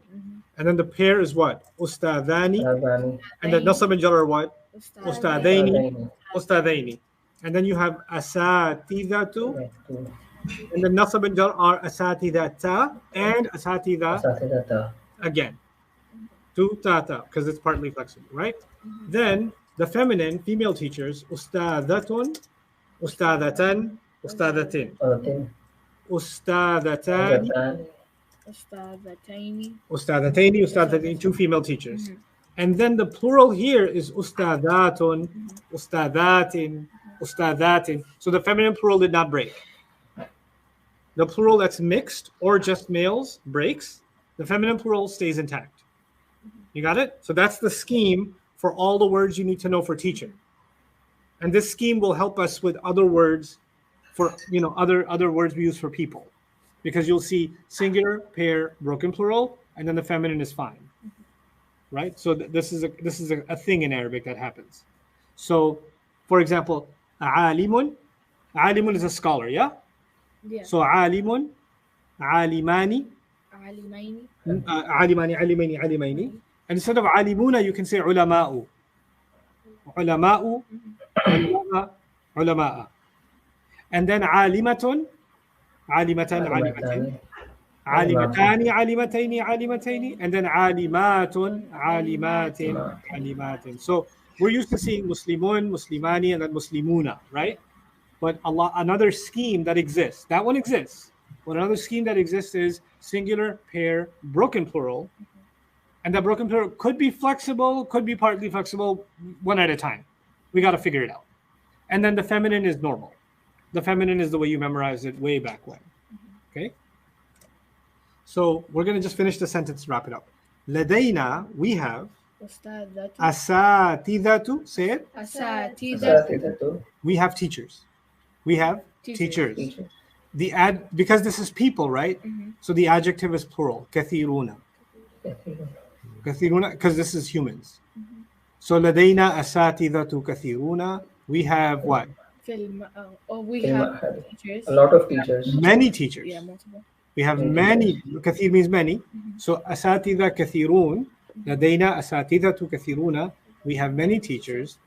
And then the pair is what? Ustadani. Ustadani. And the nasab and jar are what? Ustadaini. Ustadaini. Ustadaini. And then you have asatidhatu. Right, two. And the nasab and jar are asatidhata and asatidha Asatidata. again. Tu tata, because it's partly flexible, right? Then the feminine, female teachers, ustadatun, ustadatan, ustadatin, Ustadatin. ustadatani, Ustadatan. أستاذتين. ustadataini, ustadatin, two female teachers. And then the plural here is ustadatun, ustadatin, ustadatin. So the feminine plural did not break. The plural that's mixed or just males breaks. The feminine plural stays intact. You got it? So that's the scheme for all the words you need to know for teaching. And this scheme will help us with other words for, other words we use for people. Because you'll see singular, pair, broken plural, and then the feminine is fine. Right? So this is a thing in Arabic that happens. So, for example, alimun is a scholar, yeah? Yeah. So alimun, alimani, عالمين. alimaini. And instead of alimuna, you can say ulama'u. Ulama'u, ulama'a. And then alimatun, alimatan, alimatin. Alimatani, alimataini. And then alimatun, alimatin. So we're used to seeing muslimun, muslimani, and then muslimuna, right? But another scheme that exists, that one exists. But another scheme that exists is singular, pair, broken plural. And that broken plural could be flexible, could be partly flexible, one at a time. We got to figure it out. And then the feminine is normal. The feminine is the way you memorized it way back when. Okay? So we're going to just finish the sentence, wrap it up. لدينا, we have. أستاذة. أساتذة, say it. أساتذة. أساتذة. We have teachers. We have teachers. Teachers. Because this is people, right? Mhm. So the adjective is plural. كثيرون. كثيرون, because this is humans. So لدينا أساتذة كثيرون. We have what? فيلم. Oh, we في have المعهد. teachers. A lot of teachers. Many teachers. Yeah, multiple. We have Many many. كثير means many. So أساتذة كثيرون. لدينا أساتذة كثيرون. We have many teachers.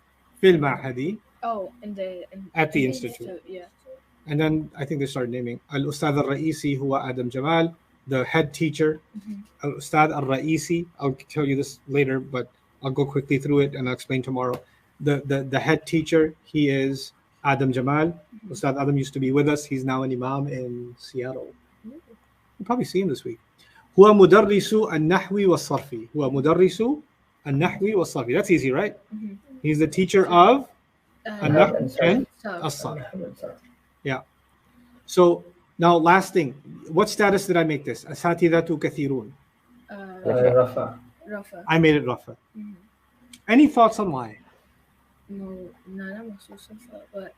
في المعهد. Oh, At the institute. Yeah. And then I think they started naming الأستاذ الرئيسي هو آدم جمال, the head teacher. الأستاذ الرئيسي, I'll tell you this later, but I'll go quickly through it and I'll explain tomorrow. The head teacher, he is Adam Jamal. Ustad Adam used to be with us. He's now an imam in Seattle. You'll probably see him this week. هو مدرس النحو والصرف. هو مدرس النحو والصرف. That's easy, right? He's the teacher of النحو and الصرف. Yeah. So now last thing. What status did I make this? أساتذة كثيرون. Rafa. Rafa. I made it Rafa. Any thoughts on why? No, أنا مخصوصة but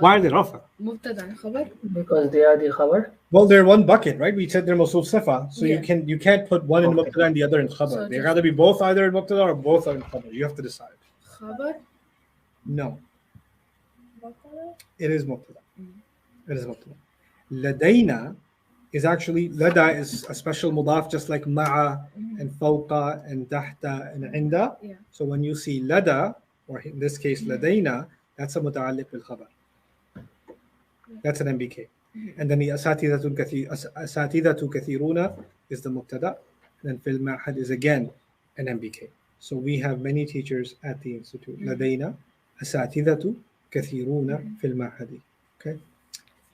Why are they Rafa? مبتدأ خبر. Because they are the khabar. Well, they're one bucket, right? We said they're Mawsuf Sifa, so Yeah. you can't put one in Okay. Mubtada and the other in Khabar. So They just- gotta be both either in Mubtada or both are in Khabar. You have to decide. خبر. No, مبتدأ. it is Mubtada. It is Mubtada. Ladaina is actually, Lada is a special mudaf just like Ma'a and Fawqa and Tahta and Inda. Yeah. So when you see Lada, or in this case Ladaina, that's a muta'alliq bil Khabar. That's an MBK. And then the Asatidatu Kathiruna is the Mubtada. And then Fil Ma'had is again an MBK. So we have many teachers at the institute. Ladaina Asatidatu Kathiruna Fil Ma'hadi. Okay.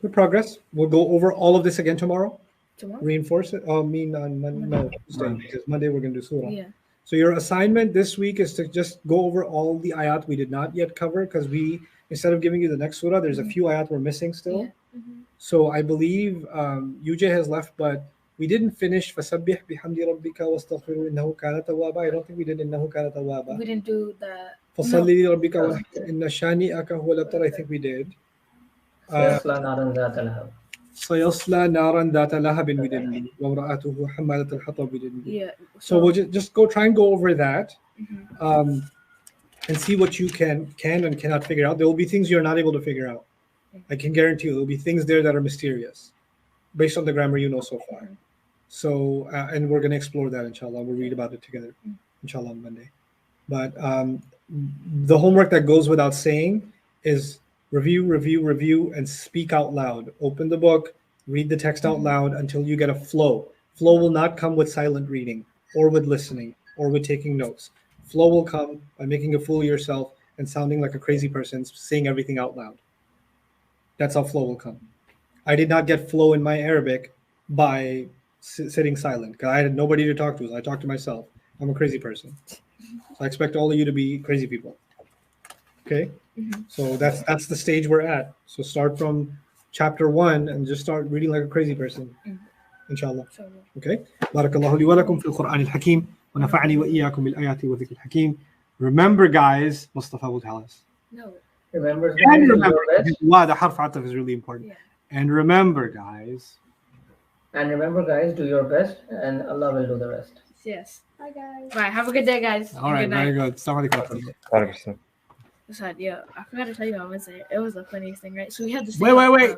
Good progress. We'll go over all of this again tomorrow. Tomorrow. Reinforce it. Oh, no, Tuesday, because Monday we're going to do surah. Yeah. So your assignment this week is to just go over all the ayat we did not yet cover, because we, instead of giving you the next surah, there's a few ayat we're missing still. Yeah. So I believe UJ has left, but we didn't finish فَسَبِّحْ بِحَمْدِ رَبِّكَ وَاسْتَغْفِرُوا إِنَّهُ كَانَ تَوَّابًا. I don't think we did إِنَّهُ كَانَ تَوَّابًا. We didn't do the. فَصَلِّ لِرَبِّكَ وَانْحَرْ إِنَّ شَانِئَكَ هُوَ الْأَبْتَرُ. I think we did. سيصلى نارا ذات لهب. سيصلى نارا ذات لهب we didn't do. وامرأته حمالة الحطب we didn't do. Yeah. So we'll just go try and go over that, and see what you can and cannot figure out. There will be things you're not able to figure out. I can guarantee you there will be things there that are mysterious, based on the grammar you know so far. So and we're going to explore that, inshallah. We'll read about it together, inshallah, on Monday. But the homework that goes without saying is review, and speak out loud. Open the book, read the text out loud until you get a flow. Flow will not come with silent reading or with listening or with taking notes. Flow will come by making a fool of yourself and sounding like a crazy person, saying everything out loud. That's how flow will come. I did not get flow in my Arabic by sitting silent, because I had nobody to talk to. So I talked to myself. I'm a crazy person. So I expect all of you to be crazy people. Okay? So that's the stage we're at. So start from chapter 1 and just start reading like a crazy person. Inshallah. Okay? Barakallahu li wa lakum fil Qur'an al-Hakim wa nafa'ani wa iyyakum bil ayati wa dhikr al-Hakim. Remember, guys, Mustafa will tell us. No. Remember, And guys, do remember, your best. the harf ataf is really important. Yeah. And remember, guys. And remember, guys, do your best, and Allah will do the rest. Yes. Bye, guys. Right. Have a good day, guys. All right, Good night. very good. Assalamu alaikum. 100%. Asad, yeah, I forgot to tell you on Wednesday. It was the funniest thing, right? So we had this. Wait.